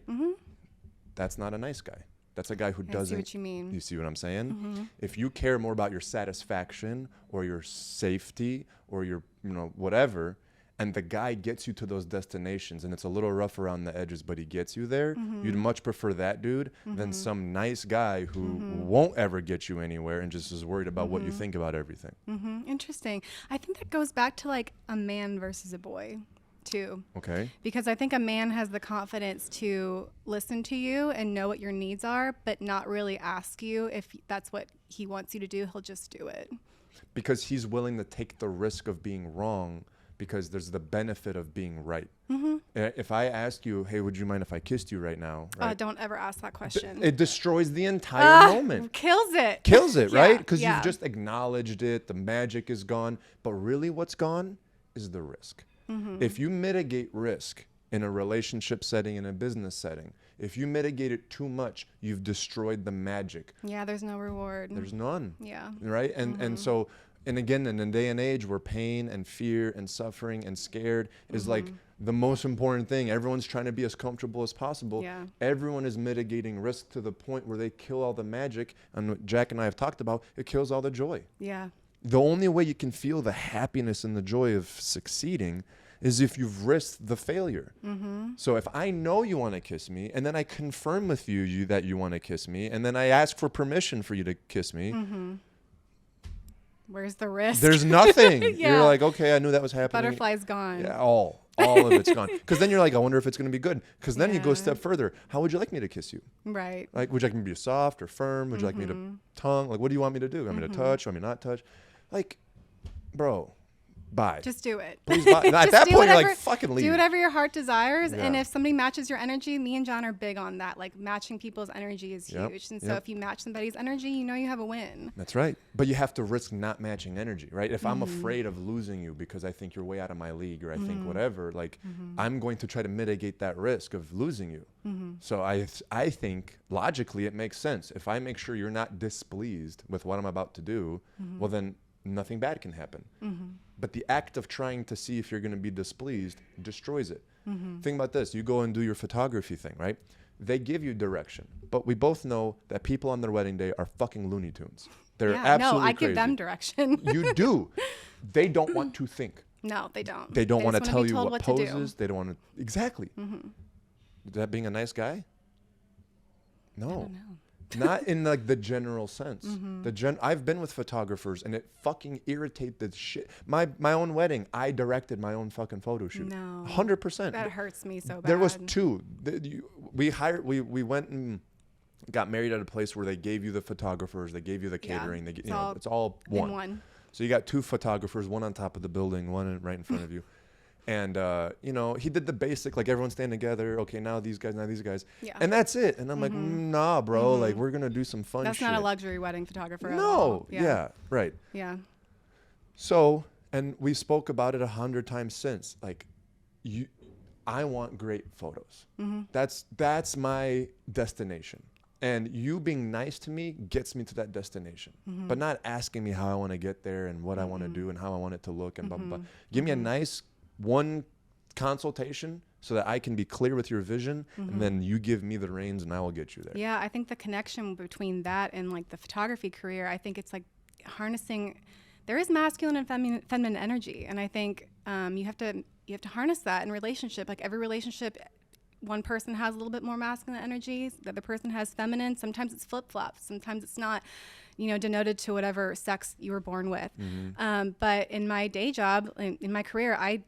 That's not a nice guy. That's a guy who doesn't. I see what you mean. You see what I'm saying? If you care more about your satisfaction or your safety or your, whatever, and the guy gets you to those destinations and it's a little rough around the edges, but he gets you there, you'd much prefer that dude than some nice guy who won't ever get you anywhere and just is worried about what you think about everything. Interesting. I think that goes back to like a man versus a boy too. Okay. Because I think a man has the confidence to listen to you and know what your needs are, but not really ask you if that's what he wants you to do. He'll just do it. Because he's willing to take the risk of being wrong because there's the benefit of being right. If I ask you, "Hey, would you mind if I kissed you right now?" Right? Don't ever ask that question. It destroys the entire moment. Kills it. Kills it, Yeah, right? Because yeah. you've just acknowledged it. The magic is gone. But really what's gone is the risk. If you mitigate risk in a relationship setting, in a business setting, if you mitigate it too much, you've destroyed the magic. Yeah, there's no reward. There's none. Yeah. Right? And so, and again, in a day and age where pain and fear and suffering and scared is like the most important thing. Everyone's trying to be as comfortable as possible. Yeah. Everyone is mitigating risk to the point where they kill all the magic. And what Jack and I have talked about, it kills all the joy. Yeah. The only way you can feel the happiness and the joy of succeeding is if you've risked the failure. So if I know you want to kiss me, and then I confirm with you that you want to kiss me, and then I ask for permission for you to kiss me, Where's the risk? there's nothing. Yeah. You're like, okay, I knew that was happening. Butterfly's gone. Yeah, all of it's gone. Because then you're like, I wonder if it's going to be good. Because then you go a step further. How would you like me to kiss you? Right. Like, would you like me to be soft or firm? Would you like me to tongue? Like, what do you want me to do? Want me to touch? Want me not touch? Like, bro, bye. Just do it. Please bye. At that point, you're like, fucking leave. Do whatever your heart desires. Yeah. And if somebody matches your energy, me and John are big on that. Like matching people's energy is Yep. huge. And so Yep. if you match somebody's energy, you know you have a win. That's right. But you have to risk not matching energy, right? If I'm afraid of losing you because I think you're way out of my league or I think whatever, like I'm going to try to mitigate that risk of losing you. So I think logically it makes sense. If I make sure you're not displeased with what I'm about to do, well then nothing bad can happen. But the act of trying to see if you're going to be displeased destroys it. Think about this. You go and do your photography thing, right? They give you direction. But we both know that people on their wedding day are fucking Looney Tunes. They're absolutely No, I crazy. give them direction. You do. They don't want to think. No, they don't. They don't want to just tell wanna be you told what to do. poses. They don't want to. Exactly. Is that being a nice guy? No. I don't know. Not in like the general sense. I've been with photographers and it fucking irritates the shit. My own wedding, I directed my own fucking photo shoot. No. 100%. That hurts me so bad. There was two. We went and got married at a place where they gave you the photographers, they gave you the catering, it's all in one. one. So you got two photographers, one on top of the building, one right in front of you. And, he did the basic, like everyone stand together. Okay, now these guys. Yeah. And that's it. And I'm like, nah, bro. Like, we're going to do some fun That's shit. not a luxury wedding photographer at No. all. Yeah. Right. Yeah. So, and we spoke about it 100 times since. Like, I want great photos. That's my destination. And you being nice to me gets me to that destination, but not asking me how I want to get there and what I want to do and how I want it to look and blah, blah, blah. Give me a nice one consultation so that I can be clear with your vision, and then you give me the reins and I will get you there. Yeah, I think the connection between that and like the photography career, I think it's like harnessing. There is masculine and feminine energy, and I think you have to harness that in relationship. Like every relationship, one person has a little bit more masculine energy, the other person has feminine. Sometimes it's flip-flops. Sometimes it's not, denoted to whatever sex you were born with. But in my day job, in my career, I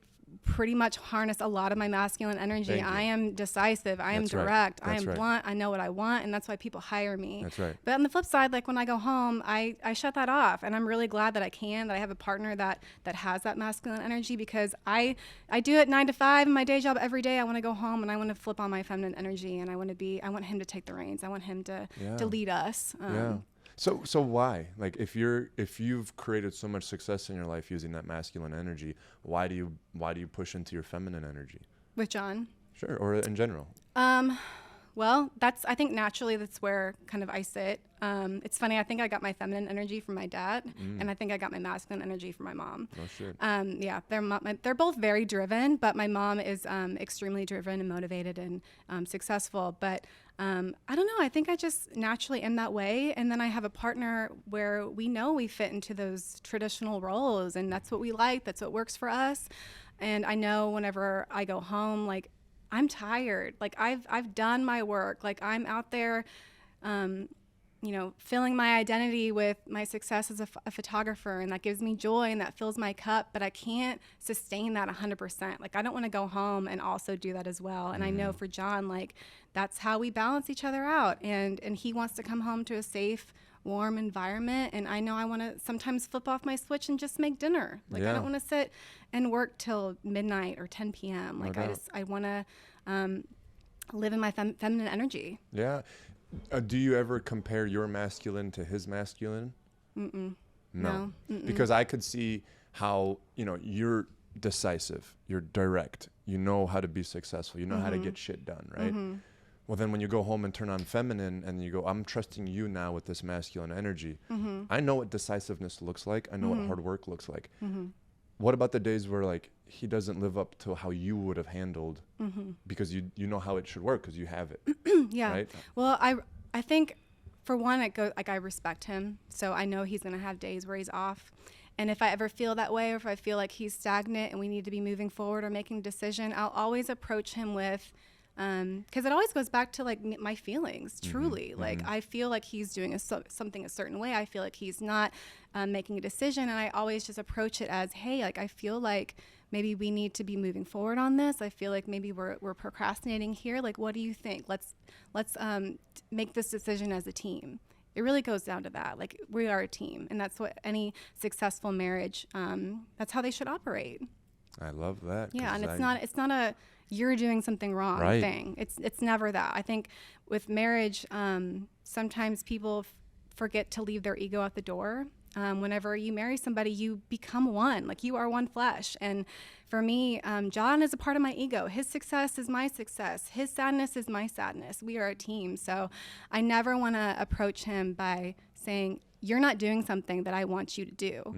pretty much harness a lot of my masculine energy. I am decisive. I am direct. I am blunt. I know what I want. And that's why people hire me. That's right. But on the flip side, like when I go home, I shut that off. And I'm really glad that I have a partner that has that masculine energy, because I do it 9 to 5 in my day job every day. I want to go home and I want to flip on my feminine energy, and I want him to take the reins. I want him to lead us. So why? Like if you've created so much success in your life using that masculine energy, why do you push into your feminine energy? With John? Sure, or in general. Well, I think naturally that's where kind of I sit. It's funny, I think I got my feminine energy from my dad, and I think I got my masculine energy from my mom. Oh shit. Yeah, they're both very driven, but my mom is extremely driven and motivated and successful. But I don't know, I think I just naturally am that way. And then I have a partner where we know we fit into those traditional roles, and that's what we like, that's what works for us. And I know whenever I go home, like, I'm tired. Like I've done my work. Like I'm out there, filling my identity with my success as a photographer, and that gives me joy and that fills my cup, but I can't sustain that 100%. Like I don't want to go home and also do that as well. And I know for John, like that's how we balance each other out. And he wants to come home to a safe, warm environment, and I know I want to sometimes flip off my switch and just make dinner. Like I don't want to sit and work till midnight or 10 p.m. Like I want to live in my feminine energy. Yeah. Do you ever compare your masculine to his masculine? No. Mm-mm. Because I could see how, you're decisive, you're direct, you know how to be successful, you know how to get shit done, right? Well, then when you go home and turn on feminine and you go, I'm trusting you now with this masculine energy. I know what decisiveness looks like. I know what hard work looks like. What about the days where like he doesn't live up to how you would have handled because you know how it should work because you have it? Yeah. Right? Well, I think for one, it goes like I respect him. So I know he's going to have days where he's off. And if I ever feel that way, or if I feel like he's stagnant and we need to be moving forward or making a decision, I'll always approach him with, because it always goes back to like my feelings, truly. Like I feel like he's doing something a certain way. I feel like he's not making a decision. And I always just approach it as, hey, like I feel like maybe we need to be moving forward on this. I feel like maybe we're procrastinating here. Like, what do you think? Let's make this decision as a team. It really goes down to that. Like we are a team, and that's what any successful marriage, that's how they should operate. I love that. Yeah. And it's not a, you're doing something wrong thing. It's never that. I think with marriage, sometimes people forget to leave their ego at the door. Whenever you marry somebody, you become one. Like you are one flesh. And for me, John is a part of my ego. His success is my success. His sadness is my sadness. We are a team. So I never want to approach him by saying, you're not doing something that I want you to do.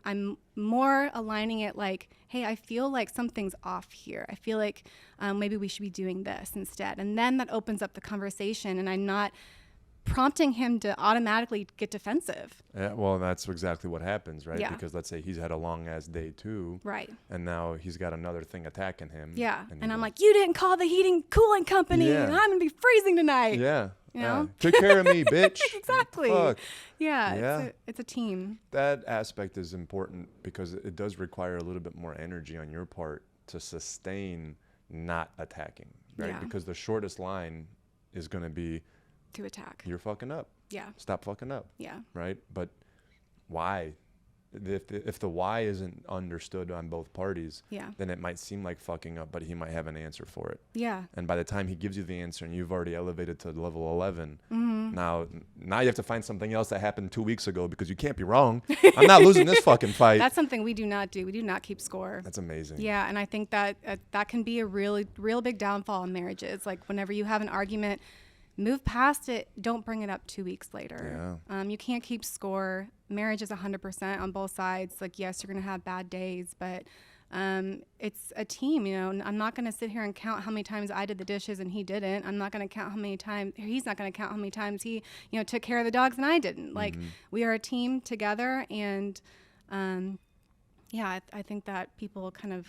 I'm more aligning it like, hey, I feel like something's off here. I feel like maybe we should be doing this instead. And then that opens up the conversation, and I'm not prompting him to automatically get defensive. Yeah, well, that's exactly what happens, right? Yeah. Because let's say he's had a long ass day too. Right. And now he's got another thing attacking him. Yeah. And I'm like, you didn't call the heating cooling company, and I'm going to be freezing tonight. Yeah. You know? Take care of me, bitch. Exactly. Fuck. Yeah. It's a team. That aspect is important because it does require a little bit more energy on your part to sustain not attacking, right? Yeah. Because the shortest line is going to be to attack. You're fucking up. Yeah. Stop fucking up. Yeah. Right? But why? If the why isn't understood on both parties, then it might seem like fucking up, but he might have an answer for it. Yeah. And by the time he gives you the answer and you've already elevated to level 11, now you have to find something else that happened 2 weeks ago because you can't be wrong. I'm not losing this fucking fight. That's something we do not do. We do not keep score. That's amazing. Yeah, and I think that that can be a real big downfall in marriages. Like whenever you have an argument, move past it. Don't bring it up 2 weeks later. Yeah. You can't keep score. Marriage is 100% on both sides. Like, yes, you're going to have bad days, but it's a team. You know, I'm not going to sit here and count how many times I did the dishes and he didn't. I'm not going to count how many times he's not going to count how many times he, took care of the dogs and I didn't. Like, we are a team together. And I think that people kind of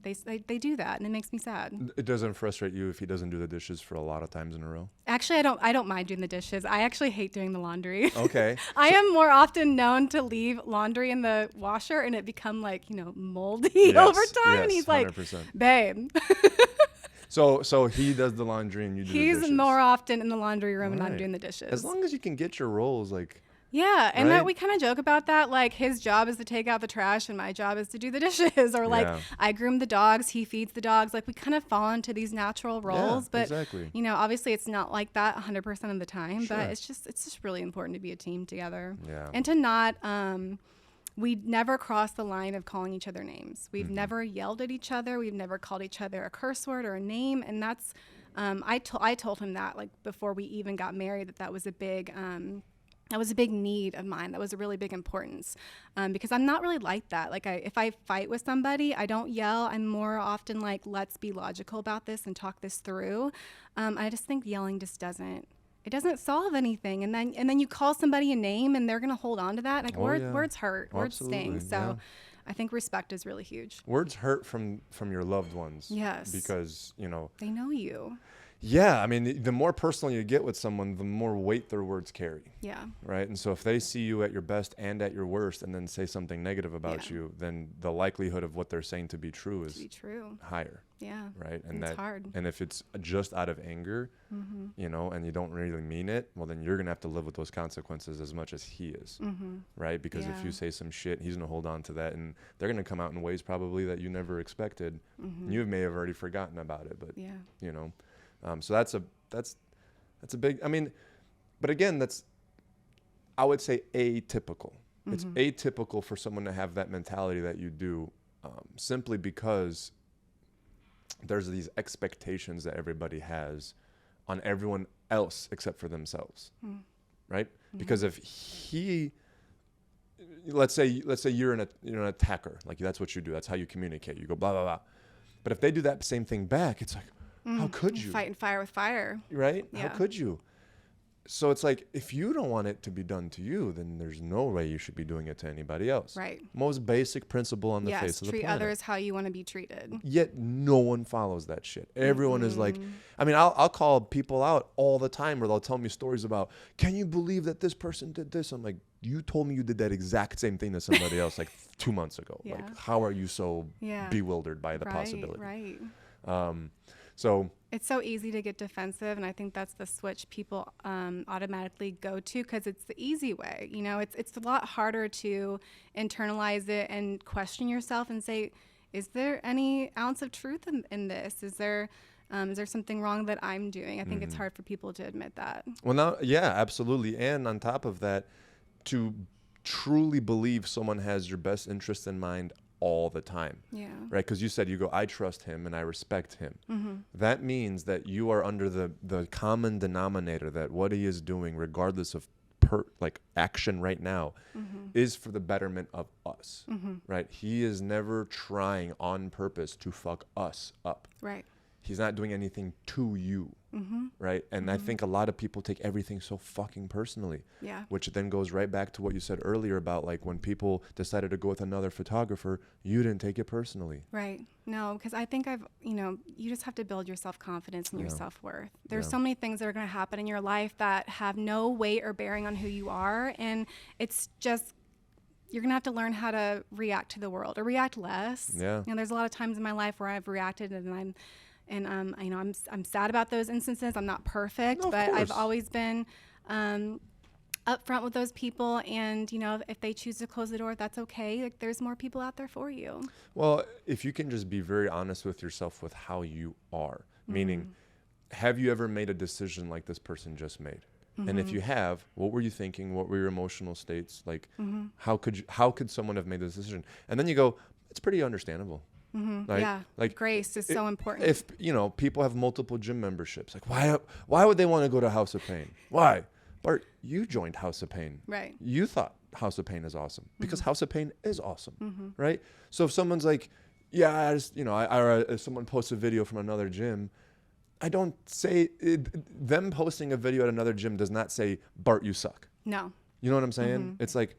they do that, and it makes me sad. It doesn't frustrate you if he doesn't do the dishes for a lot of times in a row? Actually, I don't mind doing the dishes. I actually hate doing the laundry. Okay. I am more often known to leave laundry in the washer and it become like, moldy Yes, over time. yes, And he's like, 100%. babe. So he does the laundry and you do the dishes. He's more often in the laundry room and I'm Right. doing the dishes. As long as you can get your roles, like, Yeah, and Right? that we kind of joke about that. Like his job is to take out the trash, and my job is to do the dishes. Or like Yeah. I groom the dogs, he feeds the dogs. Like we kind of fall into these natural roles. But exactly. obviously it's not like that 100% of the time. Sure. But it's just really important to be a team together. Yeah. And to not. We never cross the line of calling each other names. We've never yelled at each other. We've never called each other a curse word or a name. And that's I told him that like before we even got married that was a big. That was a big need of mine. That was a really big importance because I'm not really like that. Like if I fight with somebody, I don't yell. I'm more often like, let's be logical about this and talk this through. I just think yelling just doesn't solve anything. And then you call somebody a name and they're gonna hold on to that. Like words hurt, words sting. So I think respect is really huge. Words hurt from your loved ones. Yes. Because, They know you. Yeah, I mean, the more personal you get with someone, the more weight their words carry. Yeah. Right? And so if they see you at your best and at your worst and then say something negative about you, then the likelihood of what they're saying to be true is higher. Yeah. Right? And it's hard. And if it's just out of anger, and you don't really mean it, well, then you're going to have to live with those consequences as much as he is. Right? Because if you say some shit, he's going to hold on to that. And they're going to come out in ways probably that you never expected. You may have already forgotten about it, but, so that's a big, but again, I would say atypical. It's atypical for someone to have that mentality that you do, simply because there's these expectations that everybody has on everyone else except for themselves. Right? Because if let's say you're an attacker, like that's what you do. That's how you communicate. You go blah, blah, blah. But if they do that same thing back, it's like, how could you? Fighting fire with fire. Right? Yeah. How could you? So it's like, if you don't want it to be done to you, then there's no way you should be doing it to anybody else. Right. Most basic principle on the face of the planet. Treat others how you want to be treated. Yet no one follows that shit. Everyone is like, I'll call people out all the time where they'll tell me stories about, can you believe that this person did this? I'm like, you told me you did that exact same thing to somebody else like 2 months ago. Yeah. Like, how are you so bewildered by the possibility? Right. So it's so easy to get defensive, and I think that's the switch people automatically go to because it's the easy way. It's a lot harder to internalize it and question yourself and say, is there any ounce of truth in this? Is there something wrong that I'm doing? I think it's hard for people to admit that. Well, now, yeah, absolutely. And on top of that, to truly believe someone has your best interest in mind all the time. Yeah. Right? Because you said, I trust him and I respect him. That means that you are under the common denominator that what he is doing, regardless of action right now, is for the betterment of us. Right? He is never trying on purpose to fuck us up. Right. He's not doing anything to you. Right? And I think a lot of people take everything so fucking personally. Yeah. Which then goes right back to what you said earlier about like when people decided to go with another photographer, you didn't take it personally. Right. No, because I think you just have to build your self-confidence and your self-worth. There's so many things that are going to happen in your life that have no weight or bearing on who you are. And it's just, you're going to have to learn how to react to the world or react less. Yeah. There's a lot of times in my life where I've reacted and I'm sad about those instances. I'm not perfect, but I've always been upfront with those people. And, if they choose to close the door, that's okay. Like, there's more people out there for you. Well, if you can just be very honest with yourself with how you are, meaning, have you ever made a decision like this person just made? And if you have, what were you thinking? What were your emotional states? Like, how could someone have made this decision? And then you go, it's pretty understandable. Right? Yeah, like grace is so important. If people have multiple gym memberships, like why would they want to go to House of Pain? Why? Bart, you joined House of Pain. Right. You thought House of Pain is awesome because House of Pain is awesome, right? So if someone's like, yeah, I just if someone posts a video from another gym, I don't say them posting a video at another gym does not say, Bart, you suck. No. You know what I'm saying? It's like,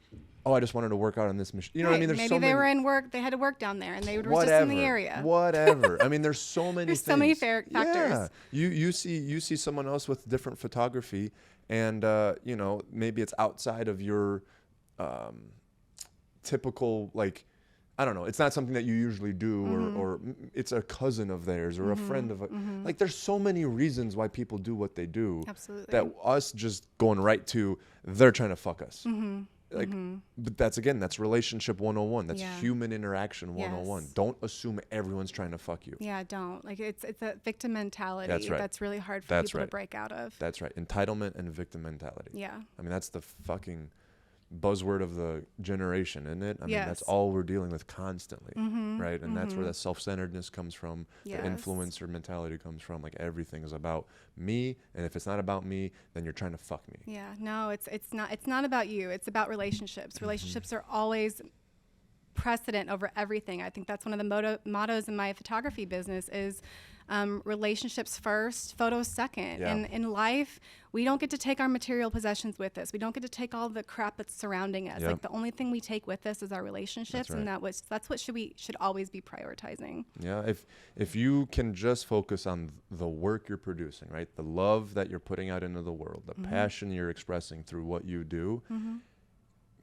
oh, I just wanted to work out on this machine. You know what I mean? There's Maybe so they many, were in work. They had to work down there, and they were whatever, just in the area. Whatever. I mean, there's so many There's things. so many factors. Yeah. You see someone else with different photography, and you know, maybe it's outside of your typical, like, I don't know, it's not something that you usually do, or it's a cousin of theirs or a friend of like, there's so many reasons why people do what they do. Absolutely. That us just going right to, they're trying to fuck us. Like, but that's relationship 101. That's human interaction 101. Yes. Don't assume everyone's trying to fuck you. Yeah, don't. Like, it's a victim mentality. That's right. That's really hard for people to break out of. That's right. Entitlement and victim mentality. Yeah. I mean, that's the fucking buzzword of the generation, isn't it? I mean, that's Yes. all we're dealing with constantly, right? And that's where that self-centeredness comes from. Yes. The influencer mentality comes from. Like, everything is about me, and if it's not about me, then you're trying to fuck me. Yeah, no, it's not about you. It's about relationships. Relationships are always precedent over everything. I think that's one of the mottos in my photography business is relationships first, photos second. Yeah. And in life, we don't get to take our material possessions with us. We don't get to take all the crap that's surrounding us. Yep. Like, the only thing we take with us is our relationships, That's right. and that's what should always be prioritizing. Yeah, if you can just focus on the work you're producing, right? The love that you're putting out into the world, the passion you're expressing through what you do,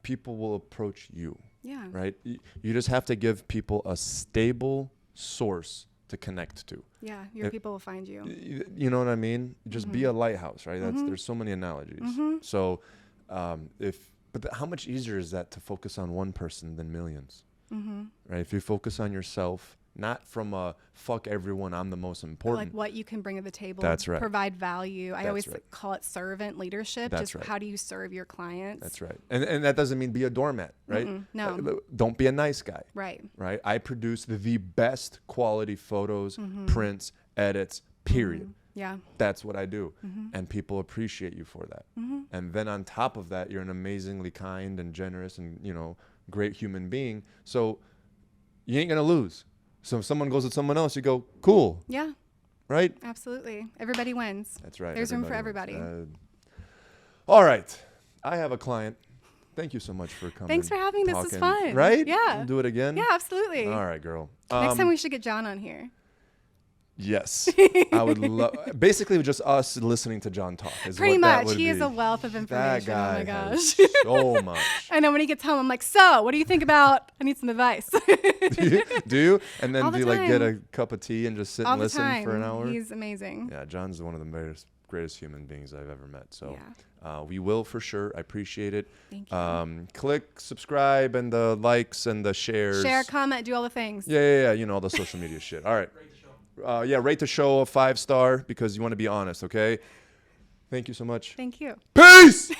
people will approach you. Yeah. Right? You just have to give people a stable source to connect to. Yeah, your people will find you. You know what I mean? Just be a lighthouse, right? There's so many analogies. So how much easier is that to focus on one person than millions? Right? If you focus on yourself, not from a fuck everyone, I'm the most important. Like, what you can bring to the table. That's right. Provide value. I That's always right. call it servant leadership. That's just right. how do you serve your clients? That's right. And that doesn't mean be a doormat, right? No. Don't be a nice guy. Right. Right? I produce the best quality photos, prints, edits, period. Yeah. That's what I do. And people appreciate you for that. And then on top of that, you're an amazingly kind and generous and, you know, great human being. So you ain't going to lose. So if someone goes with someone else, you go, cool. Yeah. Right? Absolutely. Everybody wins. That's right. There's room for everybody. All right. I have a client. Thank you so much for coming. Thanks for having me. This is fun. Right? Yeah. We'll do it again? Yeah, absolutely. All right, girl. Next time we should get John on here. Yes. I would love, basically just us listening to John talk. Is Pretty what that much. would He be. is a wealth of information. That guy Oh my has gosh. so much. I know when he gets home, I'm like, so what do you think about, I need some advice. Do you? And then All do the you like get time. a cup of tea and just sit All and the listen time. for an hour? He's amazing. Yeah, John's one of the greatest human beings I've ever met. So Yeah. we will for sure. I appreciate it. Thank you. Click subscribe and the likes and the shares. Share, comment, do all the things. Yeah. You know, all the social media shit. All right. Rate the show a 5-star because you want to be honest, okay? Thank you so much. Thank you. Peace!